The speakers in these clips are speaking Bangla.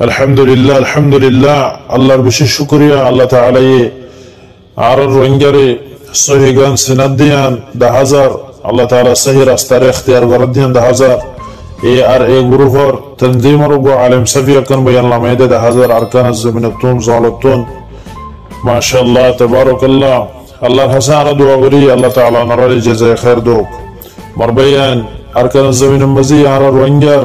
আলহামদুলিল্লাহ আলহামদুলিল্লাহ আল্লাহর বিশেষ শুকরিয়া আল্লাহ তাআলা আর রোহিঙ্গারে সহিগান সিনাদিয়ান 10000 আল্লাহ তাআলা সহি রাস্তার ইখতিয়ার করদিয়ান 10000 এ গ্রুপর তনজিমর গো আলেম সাফিয়া কান বয়ান লামাইদে 10000 আরকান জমিনতুন জালাতুন মাশাআল্লাহ তাবারাকাল্লাহ আল্লাহর হাসান দোয়া করি আল্লাহ তাআলা নরারি জাযায়ে খায়ের দোক মারবায়ান আরকান জমিন মজি আর রোহিঙ্গার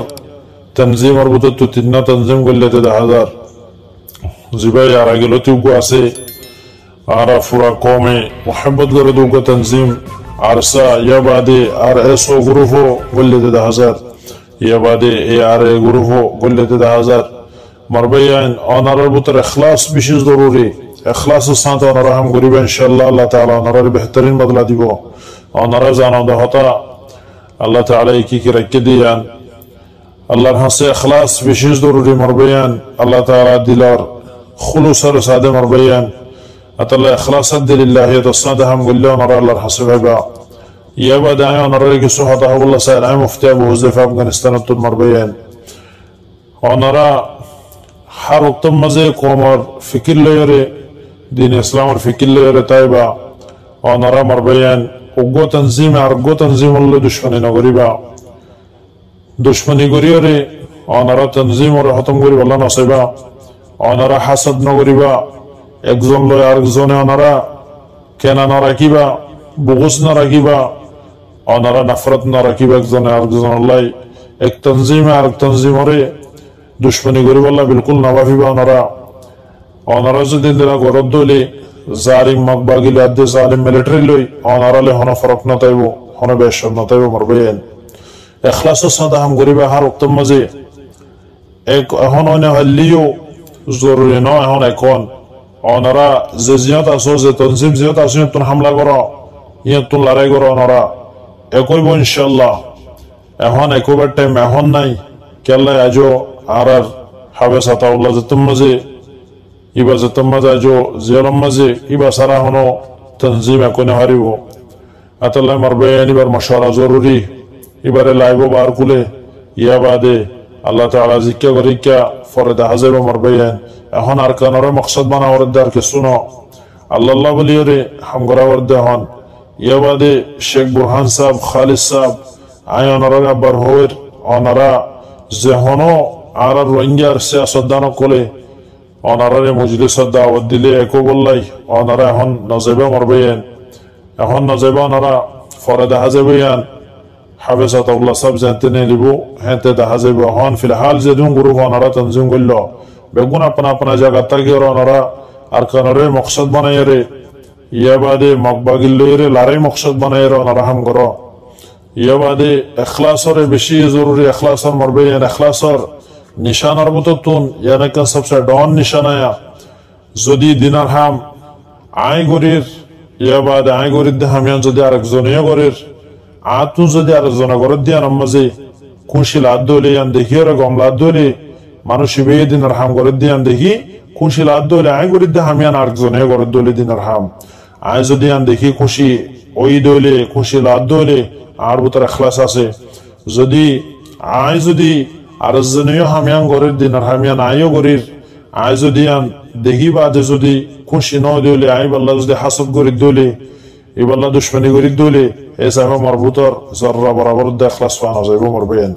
তনজিম আর বুতত তিননা তনজিম গল্লেতে 10000 জিবাই আর আগেলতি গো আছে আর ফুরা কমে মোহাম্মদ করে দুগো তনজিম আরসা ইয়া বাদে আর এসো গ্রুপো গল্লেতে 10000 ইয়া বাদে এ আর এ গ্রুপো গল্লেতে 10000 মারবায়ান অনারার বুতর ইখলাস বিশেষ জরুরি ইখলাসের সাথে অনারা হাম করিব ইনশাআল্লাহ আল্লাহ তাআলা অনারার বেহতরিন বদলা দিব অনারা জানো হতা আল্লাহ তাআলা কি কি রাখতে দিয়ান আল্লাহর হাসে ইখলাস বিশেষ জরুরি মারবায়ান আল্লাহ তাআলা দিলার খুলুসর সাদে মারবায়ান আতাল্লাহ ইখলাসাত দিলিল্লাহ তাসাদা হাম গল্লা অনারা আল্লাহর হাসে ভাইবা ইয়া বাদায় অনারা কিছু হতা আল্লাহ সাইরা মুফতি আবু হুযাইফা আফগানিস্তান তো মারবায়ান অনারা হার উত্তম মাঝে কোমর ফিকির লয়রে দিন ইসলামের ফিকির লয়রে তাইবা অনারা মারবায়ান উগ্র তনজিম আর উগ্র তনজিম হলে দুশ্মনী নগরিবা দুশ্মনী করিয়রে অনারা তনজিম ওর খতম করিব আল্লাহ নসাইবা অনারা হাসাদ নগরিবা একজন লয় আরেকজনে অনারা কেনা না রাখিবা বুগুজ না রাখিবা অনারা নফরত না রাখিবা একজনে আরেকজন লাই এক তনজিমে আরেক তনজিমরে দুশ্মনী করিব আল্লাহ বিলকুল না ভাবিবা অনারা যদি দিলা গরদ দলে জালিম মকবাগিল আদে জালিম মিলিটারি লই অনারালে হন ফরক না তাইব হন বেশব না তাইব মারবায়ান ইখলাসের সাথে হাম করিবা হার উত্তম মাঝে এক এখন অনে হলিও জরুরি নয় এখন এখন অনারা যে জিয়াত আসো যে তনজিম জিয়াত আসো তুন হামলা করো ইয়ে তুন লড়াই করো অনারা একইব ইনশাআল্লাহ এখন একবার টাইম এখন নাই কেল্লা আজো আর হাবে সাতাউল্লাহ যেতুম মাঝে ইবা যেতুম মাঝে আজো জিয়ারম মাঝে ইবা সারা হনো তনজিম একনে হারিব আতাল্লাহ মারবায়ান এবার মশওয়ারা জরুরি এবারে লাইব বার কুলে ইয়া বাদে আল্লাহ তাআলা জিক্কা করিকা ফরদা হাজার মারবায়ান এখন আর কানর মকসদ বানা ওরদার কে শুনো আল্লাহ বলিয়রে হাম করা ওরদা হন ইয়া বাদে শেখ বুরহান সাহেব খালিদ সাহেব আয় অনারা আবার হওয়ার অনারা যে হনো আর রোহিঙ্গার সিয়াসতদান কোলে অনারারে মজলিসত দাওয়াত দিলে একো বললাই অনারা এখন নজাইবা মারবায়ান এখন নজাইবা অনারা ফরদা হাজাবায়ান হাবেসাত আল্লাহ সব জানতে নেই লিবো হেঁতে দেখা যাবে হন ফিলহাল যেদিন গুরু অনারা তনজিম করল বেগুন আপনা আপনা জায়গা তাকে অনারা আর কানরে মকসদ বানাই রে ইয়া বাদে মকবাগিল লইরে লারাই মকসদ বানাই রে অনারা হাম কর ইয়া বাদে ইখলাসরে বেশি জরুরি ইখলাসর মারবায়ান ইখলাসর নিশানার মতো তুন ইয়ানাকা সবসে ডন নিশানায়া যদি দিনার হাম আয় গরির ইয়া বাদে আয় গরির দে হামিয়ান যদি আরেকজনিয়া গরির আতু যদি আরেকজনা গরির দিয়া নামাজে খুশিল আদলে ইয়ান দেখিয়ে রে গমলা আদলে মানুষ ইবে দিনার হাম গরির দিয়ান দেখি খুশিল আদলে আয় গরির দে হামিয়ান আরেকজনিয়া গরির দলে দিনার হাম আয় যদি ইয়ান দেখি খুশি ওই দলে খুশিল আদলে আর ভিতর ইখলাস আছে যদি আয় যদি আরেকজনিয়া হামিয়ান গরির দিনার হামিয়ান আয়ও গরির আয় যদি ইয়ান দেখি বাদে যদি খুশি ন দলে আয় বল্লা যদি হাসদ গরির দলে ইবাল্লা দুশ্মনী গরির দলে এসাবা মারবুতর জররা বরাবর দে ইখলাস পানা যাইব মারবায়ান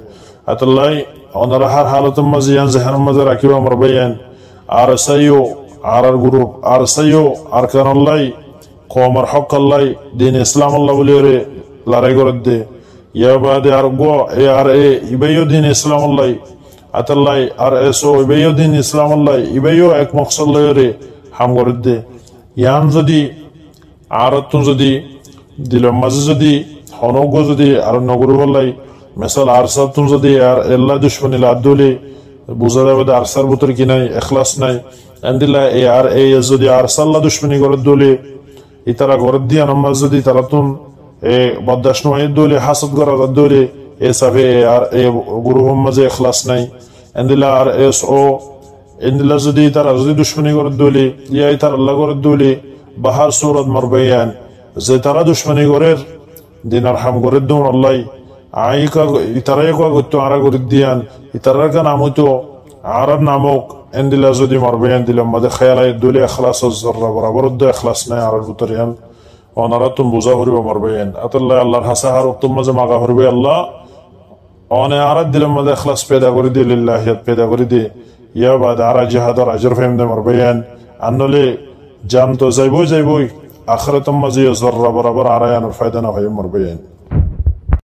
আতাল্লাই অনারা হার হালাতুম মাজিয়ান জাহান মাঝে রাখিবা মারবায়ান আর সাইও আর গ্রুপ আর সাইও আর কানাল্লাই কওমার হক আল্লাহ দিন ইসলাম আল্লাহ বলিরে লড়াই করে দে ইয়া বাদে আর গো এ আর এ ইবাইও দিন ইসলাম আল্লাহ আতাল্লাই আর এসো ইবাইও দিন ইসলাম আল্লাহ ইবাইও এক মকসদ লয়রে হাম করে দে ইয়ান যদি আর তুন যদি দিলম মাঝে যদি হনগ যদি আর নগর বললাই মেসাল আরসা তুন যদি আর আল্লাহ দুশ্মনী লাদলে বুঝা যাবে আরসার ভিতর কি নাই ইখলাস নাই আন্দিল্লাহ এ আর এ যদি আরসাল্লাহ দুশ্মনী করে দলে ইতারা ঘর দিয়া নামাজ যদি তারা তুন এ বদাস নয় দলে হাসদ করা দলে এ সাবে আর এ গুরু মাঝে ইখলাস নাই আন্দিল্লাহ আর এস ও আন্দিল্লাহ যদি তারা যদি দুশ্মনী করে দলে ইয়া ইতার আল্লাহ করে দলে বাহার সূরত মারবায়ান যে তারা দুশ্মনী করের দিনার হাম করে দৌড় আল্লাহ আইকা ইতারাই করতো আরা করে দিয়ান ইতারার গান আমি তো عرب ناموك عند لا زودي مربيان دي لما دي خيالي الدولي اخلاص الزر برابر الدو اخلاصنا عرب بطريان ونراتم بوزاهري ومربيان اتلا الله الحساهر وقتم مزمع غهربي الله وانا عرب دي لما دي اخلاص بيدا وردي لله يد بيدا وردي يا بعد عرا جهاد راجر فهم دي مربيان عنو لي جامتو زيبوي آخرتم مزي زر برابر عريان الفايدة وهي مربيان